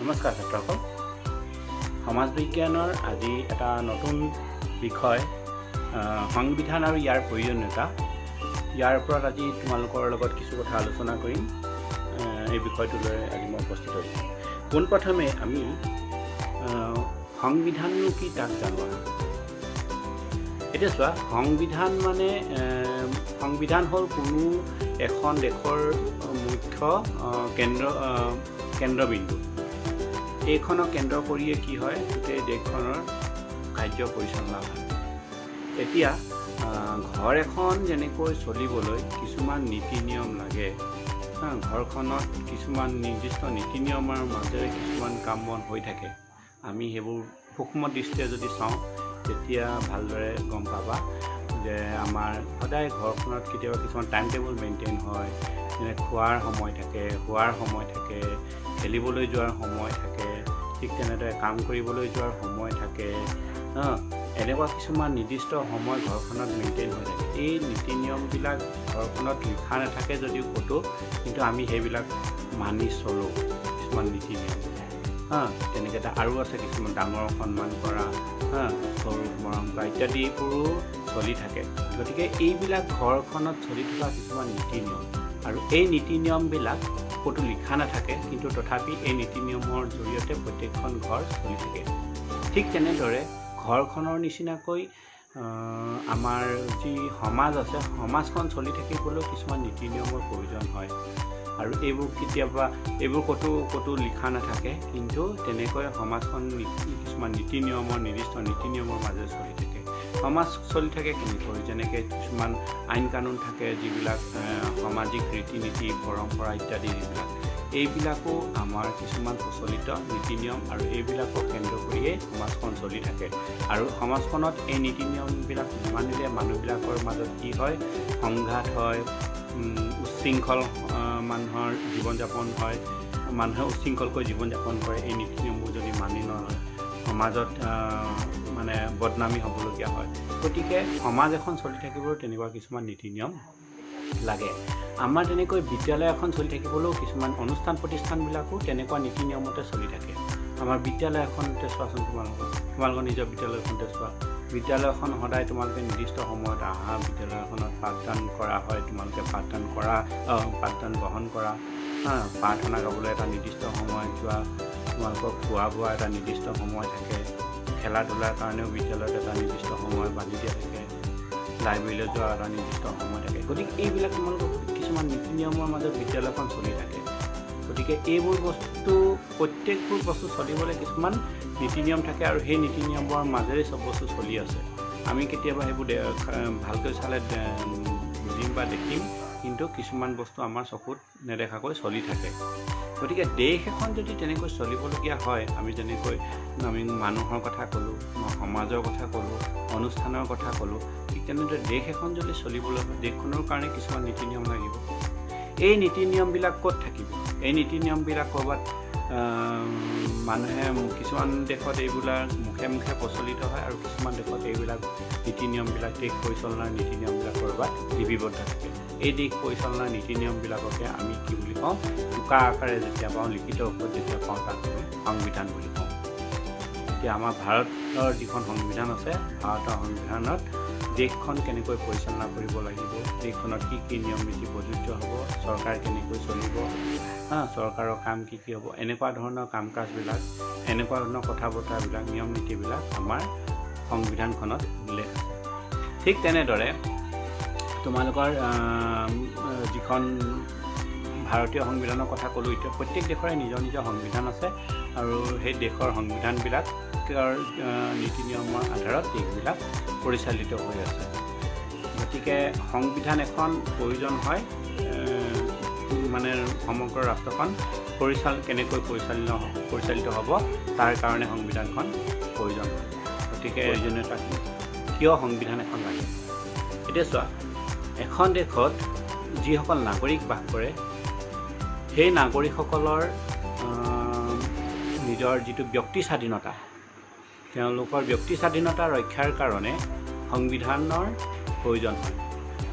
নমস্কাৰ ছাত্ৰসকল, সমাজ বিজ্ঞানৰ আজি এটা নতুন বিষয় সংবিধান আৰু ইয়াৰ প্ৰয়োজনীয়তা। ইয়াৰ ওপৰত আজি তোমালোকৰ লগত কিছু কথা আলোচনা কৰিম। এই বিষয়টো লৈ আজি মই উপস্থিত হৈছোঁ। পোনপ্ৰথমে আমি সংবিধাননো কি তাক জানো। এতিয়া চোৱা, সংবিধান মানে সংবিধান হ'ল কোনো এখন দেশৰ মুখ্য কেন্দ্ৰবিন্দু। এইখনক কেন্দ্ৰ কৰিয়ে কি হয়, গোটেই দেশখনৰ কাৰ্য পৰিচালনা হয়। এতিয়া ঘৰ এখন যেনেকৈ চলিবলৈ কিছুমান নীতি নিয়ম লাগে, ঘৰখনত কিছুমান নিৰ্দিষ্ট নীতি নিয়মৰ মাজেৰে কিছুমান কাম বন হৈ থাকে। আমি সেইবোৰ সূক্ষ্ম দৃষ্টিৰে যদি চাওঁ তেতিয়া ভালদৰে গম পাবা যে আমাৰ সদায় ঘৰখনত কেতিয়াবা কিছুমান টাইম টেবুল মেইনটেইন হয়। যেনে খোৱাৰ সময় থাকে, শোৱাৰ সময় থাকে, খেলিবলৈ যোৱাৰ সময় থাকে, ঠিক তেনেদৰে কাম কৰিবলৈ যোৱাৰ সময় থাকে। এনেকুৱা কিছুমান নিৰ্দিষ্ট সময় ঘৰখনত মেইনটেইন হৈ থাকে। এই নীতি নিয়মবিলাক ঘৰখনত লিখা নাথাকে যদিও ক'তো, কিন্তু আমি সেইবিলাক মানি চলোঁ। কিছুমান নীতি নিয়ম তেনেকৈ আৰু আছে কিছুমান ডাঙৰক সন্মান কৰা, সৰুক মৰম কৰা ইত্যাদি এইবোৰো চলি থাকে। গতিকে এইবিলাক ঘৰখনত চলি থকা কিছুমান নীতি নিয়ম, আৰু এই নীতি নিয়মবিলাক ক'তো লিখা নাথাকে, কিন্তু তথাপি এই নীতি নিয়মৰ জৰিয়তে প্ৰত্যেকখন ঘৰ চলি থাকে। ঠিক তেনেদৰে ঘৰখনৰ নিচিনাকৈ আমাৰ যি সমাজ আছে, সমাজখন চলি থাকিবলৈও কিছুমান নীতি নিয়মৰ প্ৰয়োজন হয়। আৰু এইবোৰ ক'তো লিখা নাথাকে, কিন্তু তেনেকৈ সমাজখন কিছুমান নীতি নিয়মৰ নিৰ্দিষ্ট নীতি নিয়মৰ মাজেৰে চলি থাকে। সমাজ চলি থাকে কেনেকৈ, যেনেকৈ কিছুমান আইন কানুন থাকে, যিবিলাক সামাজিক ৰীতি নীতি পৰম্পৰা ইত্যাদি এইবিলাকো আমাৰ কিছুমান প্ৰচলিত নীতি নিয়ম, আৰু এইবিলাকক কেন্দ্ৰ কৰিয়েই সমাজখন চলি থাকে। আৰু সমাজখনত এই নীতি নিয়মবিলাক নামানিলে মানুহবিলাকৰ মাজত কি হয়, সংঘাত হয়, উচ্ছৃংখল মানুহৰ জীৱন যাপন হয়। মানুহে উচ্ছৃংখলকৈ জীৱন যাপন কৰে। এই নীতি নিয়মবোৰ যদি মানি নলয়, সমাজত মানে বদনামী হ'বলগীয়া হয়। গতিকে সমাজ এখন চলি থাকিবলৈও তেনেকুৱা কিছুমান নীতি নিয়ম লাগে। আমাৰ তেনেকৈ বিদ্যালয় এখন চলি থাকিবলৈও কিছুমান অনুষ্ঠান প্ৰতিষ্ঠানবিলাকো তেনেকুৱা নীতি নিয়মতে চলি থাকে। আমাৰ বিদ্যালয় এখনতে চোৱাচোন, তোমালোকৰ নিজৰ বিদ্যালয়খনতে চোৱা। বিদ্যালয়খন সদায় তোমালোকে নিৰ্দিষ্ট সময়ত আহা, বিদ্যালয়খনত পাঠদান কৰা হয়, তোমালোকে পাঠদান গ্ৰহণ কৰা, প্ৰাৰ্থনা গাবলৈ এটা নিৰ্দিষ্ট সময় যোৱা, তোমালোকৰ খোৱা বোৱা এটা নিৰ্দিষ্ট সময় থাকে, খেলা ধূলাৰ কাৰণেও বিদ্যালয়ত এটা নিৰ্দিষ্ট সময় বান্ধি দিয়া থাকে, লাইব্ৰেৰীলৈ যোৱা এটা নিৰ্দিষ্ট সময় থাকে। গতিকে এইবিলাক তোমালোকৰ কিছুমান নীতি নিয়মৰ মাজত বিদ্যালয়খন চলি থাকে। গতিকে এইবোৰ প্ৰত্যেকবোৰ বস্তু চলিবলৈ কিছুমান নীতি নিয়ম থাকে, আৰু সেই নীতি নিয়মৰ মাজেৰে চব বস্তু চলি আছে। আমি কেতিয়াবা সেইবোৰ ভালকৈ চালে বুজিম বা দেখিম, কিন্তু কিছুমান বস্তু আমাৰ চকুত নেদেখাকৈ চলি থাকে। গতিকে দেশ এখন যদি তেনেকৈ চলিবলগীয়া হয়, আমি মানুহৰ কথা ক'লোঁ, সমাজৰ কথা ক'লোঁ, অনুষ্ঠানৰ কথা ক'লোঁ, ঠিক তেনেদৰে দেশ এখন যদি চলিবলৈ হয়, দেশখনৰ কাৰণে কিছুমান নীতি নিয়ম লাগিব। এই নীতি নিয়মবিলাক ক'ত থাকিব? এই নীতি নিয়মবিলাক ক'ৰবাত মানুহে কিছুমান দেশত এইবিলাক মুখে মুখে প্ৰচলিত হয়, আৰু কিছুমান দেশত এইবিলাক নীতি নিয়মবিলাক, দেশ পৰিচালনাৰ নীতি নিয়মবিলাক ক'ৰবাত লিপিবদ্ধ থাকে। এই দেশ পৰিচালনাৰ নীতি নিয়মবিলাককে আমি কি বুলি কওঁ, টোকা আকাৰে যেতিয়া পাওঁ, লিখিত ৰূপত যেতিয়া পাওঁ, তাক আমি সংবিধান বুলি কওঁ। এতিয়া আমাৰ ভাৰতৰ যিখন সংবিধান আছে, ভাৰতৰ সংবিধানত দেশখন কেনেকৈ পৰিচালনা কৰিব লাগিব, দেশখনত কি কি নিয়ম নীতি প্ৰযোজ্য হ'ব, চৰকাৰ কেনেকৈ চলিব, চৰকাৰৰ কাম কি হ'ব, এনেকুৱা ধৰণৰ কাম কাজবিলাক, এনেকুৱা ধৰণৰ কথা বতৰাবিলাক, নিয়ম নীতিবিলাক আমাৰ সংবিধানখনত উল্লেখ আছে। ঠিক তেনেদৰে তোমালোকৰ যিখন ভাৰতীয় সংবিধানৰ কথা ক'লোঁ, এতিয়া প্ৰত্যেক দেশৰে নিজৰ নিজৰ সংবিধান আছে, আৰু সেই দেশৰ সংবিধানবিলাকৰ নীতি নিয়মৰ আধাৰত দেশবিলাক পৰিচালিত হৈ আছে। গতিকে সংবিধান এখন প্ৰয়োজন হয়, মানে সমগ্ৰ ৰাষ্ট্ৰখন কেনেকৈ পৰিচালিত হ'ব, তাৰ কাৰণে সংবিধানখন প্ৰয়োজন হয়। গতিকে প্ৰয়োজনীয়তা কিয় সংবিধান এখন লাগে? এতিয়া চোৱা, এখন দেশত যিসকল নাগৰিক বাস কৰে, সেই নাগৰিকসকলৰ নিজৰ যিটো ব্যক্তি স্বাধীনতা, তেওঁলোকৰ ব্যক্তি স্বাধীনতা ৰক্ষাৰ কাৰণে সংবিধানৰ প্ৰয়োজন হয়।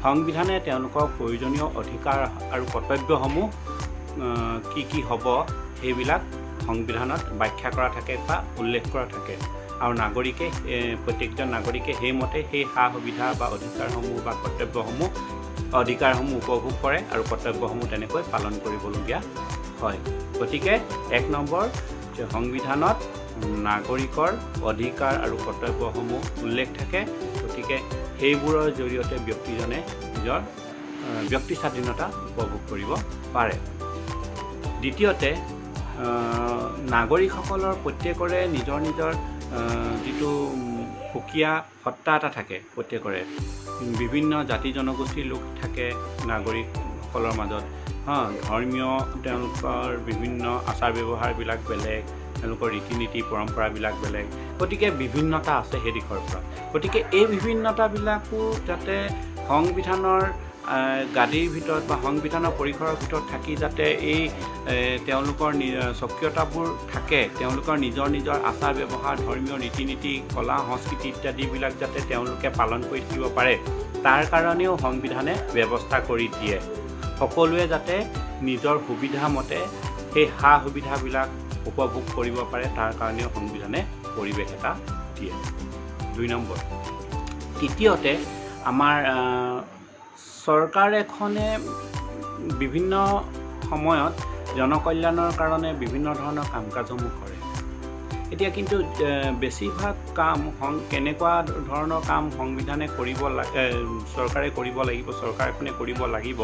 সংবিধানে তেওঁলোকৰ প্ৰয়োজনীয় অধিকাৰ আৰু কৰ্তব্যসমূহ কি কি হ'ব সেইবিলাক সংবিধানত ব্যাখ্যা কৰা থাকে বা উল্লেখ কৰা থাকে আৰু নাগৰিকে প্ৰত্যেকজন নাগৰিকে সেইমতে সেই সা সুবিধা বা অধিকাৰসমূহ বা অধিকাৰসমূহ উপভোগ কৰে আৰু কৰ্তব্যসমূহ তেনেকৈ পালন কৰিবলগীয়া হয়। গতিকে 1 নম্বৰ যে সংবিধানত নাগৰিকৰ অধিকাৰ আৰু কৰ্তব্যসমূহ উল্লেখ থাকে। গতিকে সেইবোৰৰ জৰিয়তে ব্যক্তিজনে নিজৰ ব্যক্তি স্বাধীনতা উপভোগ কৰিব পাৰে। দ্বিতীয়তে নাগৰিকসকলৰ প্ৰত্যেকৰে নিজৰ নিজৰ যিটো সুকীয়া সত্তা এটা থাকে। প্ৰত্যেকৰে বিভিন্ন জাতি জনগোষ্ঠীৰ লোক থাকে নাগৰিকসকলৰ মাজত। ধৰ্মীয় তেওঁলোকৰ বিভিন্ন আচাৰ ব্যৱহাৰবিলাক বেলেগ, তেওঁলোকৰ ৰীতি নীতি পৰম্পৰাবিলাক বেলেগ। গতিকে বিভিন্নতা আছে সেই দিশৰ পৰা। গতিকে এই বিভিন্নতাবিলাকো যাতে সংবিধানৰ গাদীৰ ভিতৰত বা সংবিধানৰ পৰিসৰৰ ভিতৰত থাকি যাতে এই তেওঁলোকৰ স্বকীয়তাবোৰ থাকে, তেওঁলোকৰ নিজৰ নিজৰ আচাৰ ব্যৱহাৰ, ধৰ্মীয় ৰীতি নীতি, কলা সংস্কৃতি ইত্যাদিবিলাক যাতে তেওঁলোকে পালন কৰি থাকিব পাৰে, তাৰ কাৰণেও সংবিধানে ব্যৱস্থা কৰি দিয়ে। সকলোৱে যাতে নিজৰ সুবিধা মতে সেই সা সুবিধাবিলাক উপভোগ কৰিব পাৰে, তাৰ কাৰণেও সংবিধানে পৰিৱেশ এটা দিয়ে। 2 নম্বৰ। তৃতীয়তে আমাৰ চৰকাৰ এখনে বিভিন্ন সময়ত জনকল্যাণৰ কাৰণে বিভিন্ন ধৰণৰ কাম কাজসমূহ কৰে। এতিয়া কিন্তু বেছিভাগ কাম কেনেকুৱা ধৰণৰ কাম সংবিধানে কৰিব চৰকাৰে কৰিব লাগিব, চৰকাৰ এখনে কৰিব লাগিব,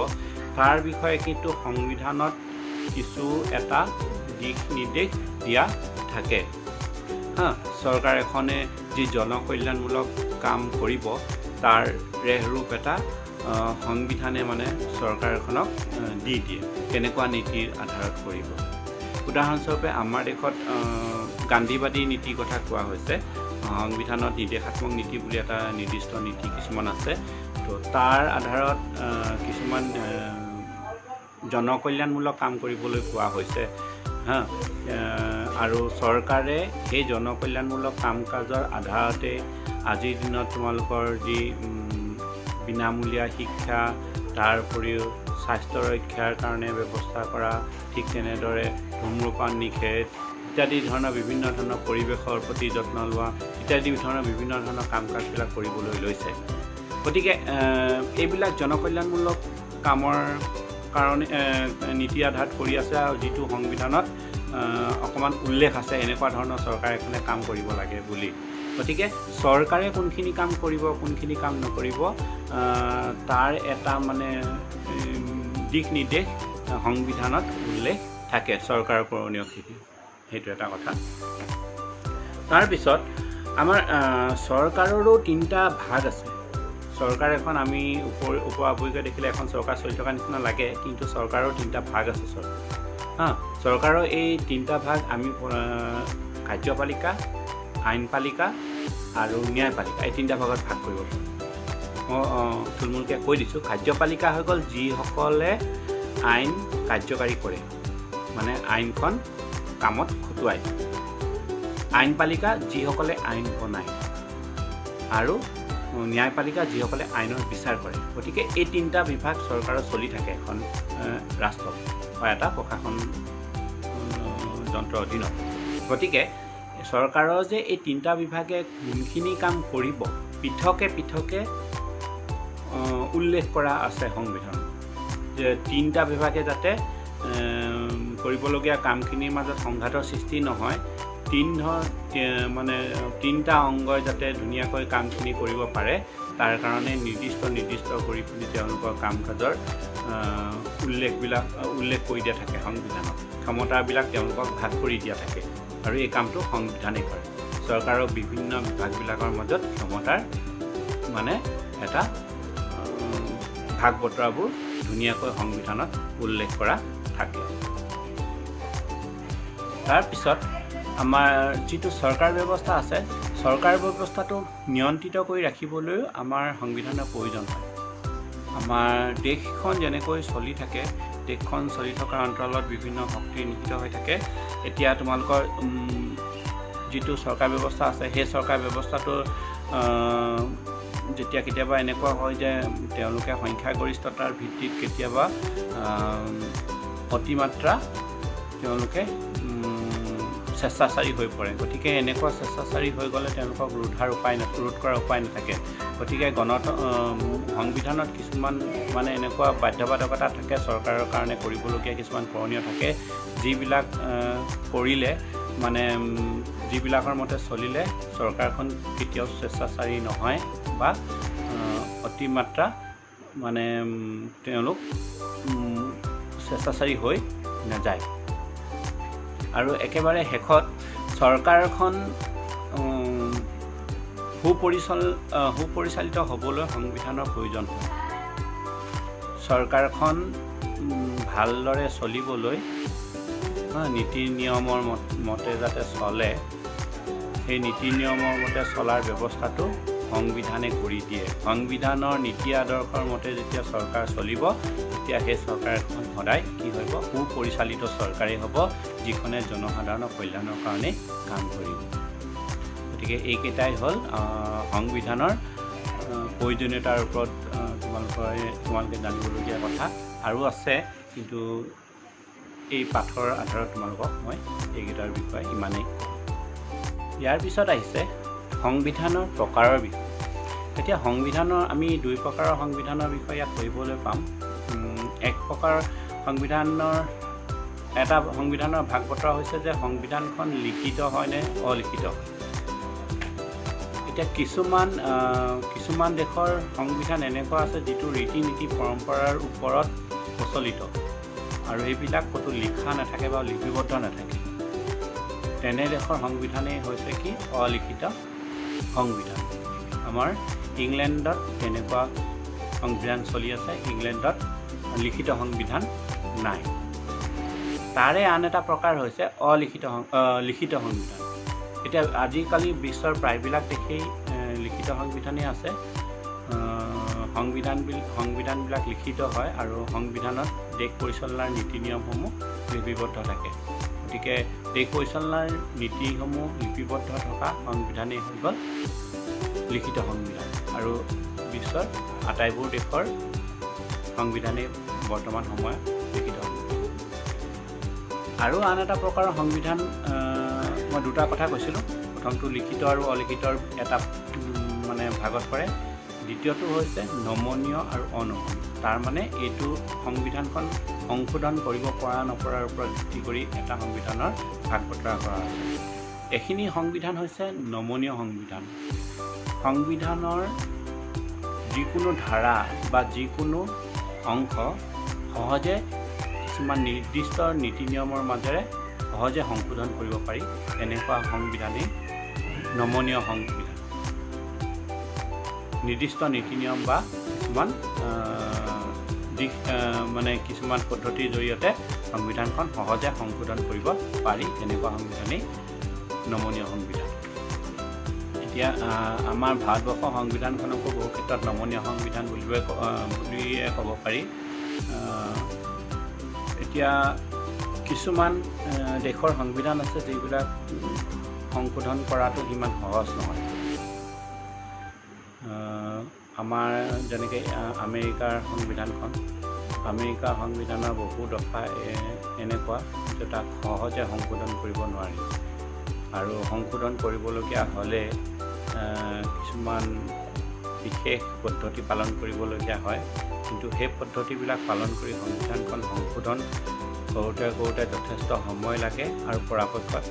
তাৰ বিষয়ে কিন্তু সংবিধানত কিছু এটা দিশ নিৰ্দেশ দিয়া থাকে। চৰকাৰ এখনে যি জনকল্যাণমূলক কাম কৰিব তাৰ ৰেহৰূপ এটা সংবিধানে মানে চৰকাৰ এখনক দি দিয়ে, কেনেকুৱা নীতিৰ আধাৰত কৰিব। উদাহৰণস্বৰূপে আমাৰ দেশত গান্ধীবাদী নীতিৰ কথা কোৱা হৈছে। সংবিধানত নিৰ্দেশাত্মক নীতি বুলি এটা নিৰ্দিষ্ট নীতি কিছুমান আছে। তো তাৰ আধাৰত কিছুমান জনকল্যাণমূলক কাম কৰিবলৈ কোৱা হৈছে। আৰু চৰকাৰে সেই জনকল্যাণমূলক কাম কাজৰ আধাৰতে আজিৰ দিনত তোমালোকৰ যি বিনামূলীয়া শিক্ষা, তাৰ উপৰিও স্বাস্থ্য ৰক্ষাৰ কাৰণে ব্যৱস্থা কৰা, ঠিক তেনেদৰে ধূম্ৰপান নিষেধ ইত্যাদি ধৰণৰ বিভিন্ন ধৰণৰ পৰিৱেশৰ প্ৰতি যত্ন লোৱা ইত্যাদি ধৰণৰ বিভিন্ন ধৰণৰ কাম কাজবিলাক কৰিবলৈ লৈছে। গতিকে এইবিলাক জনকল্যাণমূলক কামৰ কাৰণে নীতি আধাৰত কৰি আছে আৰু যিটো সংবিধানত অকণমান উল্লেখ আছে এনেকুৱা ধৰণৰ চৰকাৰ এখনে কাম কৰিব লাগে বুলি। গতিকে চৰকাৰে কোনখিনি কাম কৰিব, কোনখিনি কাম নকৰিব, তাৰ এটা মানে দিশ নিৰ্দেশ সংবিধানত উল্লেখ থাকে, চৰকাৰৰ কৰণীয় খিনি। সেইটো এটা কথা। তাৰপিছত আমাৰ চৰকাৰৰো 3টা ভাগ আছে। চৰকাৰ এখন আমি ওপৰা-ওপৰিকৈ দেখিলে এখন চৰকাৰ চলি থকা নিচিনা লাগে, কিন্তু চৰকাৰৰ 3টা ভাগ আছে। চৰকাৰৰ এই 3টা ভাগ আমি কাৰ্যপালিকা, আইনপালিকা আৰু ন্যায়পালিকা, এই 3টা ভাগত ভাগ কৰিব পাৰোঁ। মই থুলমূলকৈ কৈ দিছোঁ। কাৰ্যপালিকা হৈ গ'ল যিসকলে আইন কাৰ্যকাৰী কৰে, মানে আইনখন কামত খটুৱায়। আইনপালিকা যিসকলে আইন বনায়, আৰু ন্যায়পালিকা যিসকলে আইনৰ বিচাৰ কৰে। গতিকে এই 3টা বিভাগ চৰকাৰৰ চলি থাকে এখন ৰাষ্ট্ৰত বা এটা প্ৰশাসন যন্ত্ৰৰ অধীনত। গতিকে চৰকাৰৰ যে এই 3টা বিভাগে কোনখিনি কাম কৰিব পৃথকে পৃথকে উল্লেখ কৰা আছে সংবিধানত, যে 3টা বিভাগে যাতে কৰিবলগীয়া কামখিনিৰ মাজত সংঘাতৰ সৃষ্টি নহয়, 3টা অংগই যাতে ধুনীয়াকৈ কামখিনি কৰিব পাৰে, তাৰ কাৰণে নিৰ্দিষ্ট কৰি পিনি তেওঁলোকৰ কাম কাজৰ উল্লেখ কৰি দিয়া থাকে সংবিধানত। ক্ষমতাবিলাক তেওঁলোকক ভাগ কৰি দিয়া থাকে আৰু এই কামটো সংবিধানে কৰে। চৰকাৰৰ বিভিন্ন বিভাগবিলাকৰ মাজত ক্ষমতাৰ মানে এটা ভাগ বতৰাবোৰ ধুনীয়াকৈ সংবিধানত উল্লেখ কৰা থাকে। তাৰপিছত আমাৰ যিটো চৰকাৰ ব্যৱস্থা আছে, চৰকাৰ ব্যৱস্থাটো নিয়ন্ত্ৰিত কৰি ৰাখিবলৈও আমাৰ সংবিধানৰ প্ৰয়োজন হয়। আমাৰ দেশখন যেনেকৈ চলি থাকে, দেশখন চলি থকা অঞ্চলত বিভিন্ন শক্তি নিহিত হৈ থাকে। এতিয়া তোমালোকৰ যিটো চৰকাৰ ব্যৱস্থা আছে, সেই চৰকাৰ ব্যৱস্থাটো যেতিয়া কেতিয়াবা এনেকুৱা হয় যে তেওঁলোকে সংখ্যাগৰিষ্ঠতাৰ ভিত্তিত কেতিয়াবা অতিমাত্ৰা তেওঁলোকে স্বেচ্ছাচাৰী হৈ পৰে। গতিকে এনেকুৱা স্বেচ্ছাচাৰী হৈ গ'লে তেওঁলোকক ৰোধ কৰাৰ উপায় নাথাকে। গতিকে সংবিধানত কিছুমান মানে এনেকুৱা বাধ্যবাধকতা থাকে, চৰকাৰৰ কাৰণে কৰিবলগীয়া কিছুমান কৰণীয় থাকে, যিবিলাক কৰিলে মানে যিবিলাকৰ মতে চলিলে চৰকাৰখন কেতিয়াও স্বেচ্ছাচাৰী নহয় বা অতিমাত্ৰা মানে তেওঁলোক স্বেচ্ছাচাৰী হৈ নাযায়। আৰু একেবাৰে শেষত চৰকাৰখন সুপৰিচালিত হ'বলৈ সংবিধানৰ প্ৰয়োজন হয়। চৰকাৰখন ভালদৰে চলিবলৈ নীতি নিয়মৰ মতে যাতে চলে, সেই নীতি নিয়মৰ মতে চলাৰ ব্যৱস্থাটো সংবিধানে কৰি দিয়ে। সংবিধানৰ নীতি আদৰ্শৰ মতে যেতিয়া চৰকাৰ চলিব, তেতিয়া সেই চৰকাৰখন সদায় কি হ'ব? সুপৰিচালিত চৰকাৰেই হ'ব, যিখনে জনসাধাৰণৰ কল্যাণৰ কাৰণে কাম কৰিব। গতিকে এইকেইটাই হ'ল সংবিধানৰ প্ৰয়োজনীয়তাৰ ওপৰত তোমালোকে জানিবলগীয়া কথা। আৰু আছে, কিন্তু এই পাঠৰ আধাৰত তোমালোকক মই এইকেইটাৰ বিষয়ে ইমানেই। ইয়াৰ পিছত আহিছে সংবিধানৰ প্ৰকাৰৰ বিষয়ে। এতিয়া আমি 2 প্ৰকাৰৰ সংবিধানৰ বিষয়ে ইয়াত পঢ়িবলৈ পাম। এক প্ৰকাৰ সংবিধানৰ ভাগ বতৰা হৈছে যে সংবিধানখন লিখিত হয়নে অলিখিত। এতিয়া কিছুমান দেশৰ সংবিধান এনেকুৱা আছে যিটো ৰীতি নীতি পৰম্পৰাৰ ওপৰত প্ৰচলিত, আৰু এইবিলাক ক'তো লিখা নাথাকে বা লিপিবদ্ধ নাথাকে। তেনে দেশৰ সংবিধানেই হৈছে কি? অলিখিত সংবিধান। আমাৰ ইংলেণ্ডত তেনেকুৱা সংবিধান চলি আছে। ইংলেণ্ডত লিখিত সংবিধান নাই। তাৰে আন এটা প্ৰকাৰ হৈছে লিখিত সংবিধান। এতিয়া আজিকালি বিশ্বৰ প্ৰায়বিলাক দেশেই লিখিত সংবিধানেই আছে। সংবিধানবিলাক লিখিত হয় আৰু সংবিধানত দেশ পৰিচালনাৰ নীতি নিয়মসমূহ লিপিবদ্ধ থাকে। গতিকে দেশ পৰিচালনাৰ নীতিসমূহ লিপিবদ্ধ থকা সংবিধানেই হৈ গ'ল লিখিত সংবিধান। আৰু বিশ্বৰ আটাইবোৰ দেশৰ সংবিধানেই বৰ্তমান সময়ত লিখিত সংবিধান। আৰু আন এটা প্ৰকাৰৰ সংবিধান মই 2টা কথা কৈছিলোঁ। প্ৰথমটো লিখিত আৰু অলিখিতৰ এটা মানে ভাগত পৰে। দ্বিতীয়টো হৈছে নমনীয় আৰু অনমনীয়। তাৰ মানে এইটো সংবিধানখন সংশোধন কৰিব পৰা নপৰাৰ ওপৰত ভিত্তি কৰি এটা সংবিধানৰ ভাগ বতৰা কৰা হৈছে। এইখিনি সংবিধান হৈছে নমনীয় সংবিধান। সংবিধানৰ যিকোনো ধাৰা বা যিকোনো অংশ সহজে কিছুমান নিৰ্দিষ্ট নীতি নিয়মৰ মাজেৰে সহজে সংশোধন কৰিব পাৰি। এনেকুৱা সংবিধানেই নমনীয় সংবিধান। নিৰ্দিষ্ট নীতি নিয়ম বা কিছুমান পদ্ধতিৰ জৰিয়তে সংবিধানখন সহজে সংশোধন কৰিব পাৰি। তেনেকুৱা সংবিধানেই নমনীয় সংবিধান। এতিয়া আমাৰ ভাৰতবৰ্ষৰ সংবিধানখনকো বহু ক্ষেত্ৰত নমনীয় সংবিধান বুলিয়ে ক'ব পাৰি। এতিয়া কিছুমান দেশৰ সংবিধান আছে যিবিলাক সংশোধন কৰাটো ইমান সহজ নহয়। আমাৰ যেনেকৈ আমেৰিকাৰ সংবিধানৰ বহু দফা এনেকুৱা যে তাক সহজে সংশোধন কৰিব নোৱাৰি। আৰু সংশোধন কৰিবলগীয়া হ'লে কিছুমান বিশেষ পদ্ধতি পালন কৰিবলগীয়া হয়। কিন্তু সেই পদ্ধতিবিলাক পালন কৰি সংবিধানখন সংশোধন কৰোঁতে যথেষ্ট সময় লাগে আৰু পৰাপক্ষত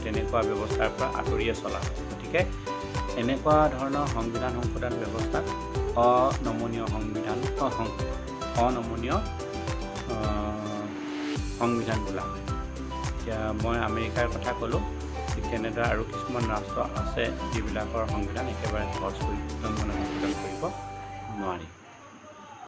তেনেকুৱা ব্যৱস্থাৰ পৰা আঁতৰিয়ে চলা হয়। গতিকে এনেকুৱা ধৰণৰ সংবিধান সংশোধন ব্যৱস্থাক অনমনীয় সংবিধান বোলা হয়। এতিয়া মই আমেৰিকাৰ কথা ক'লোঁ। ঠিক তেনেদৰে আৰু কিছুমান ৰাষ্ট্ৰ আছে যিবিলাকৰ সংবিধান একেবাৰে সহজ কৰি সংশোধন কৰিব নোৱাৰি।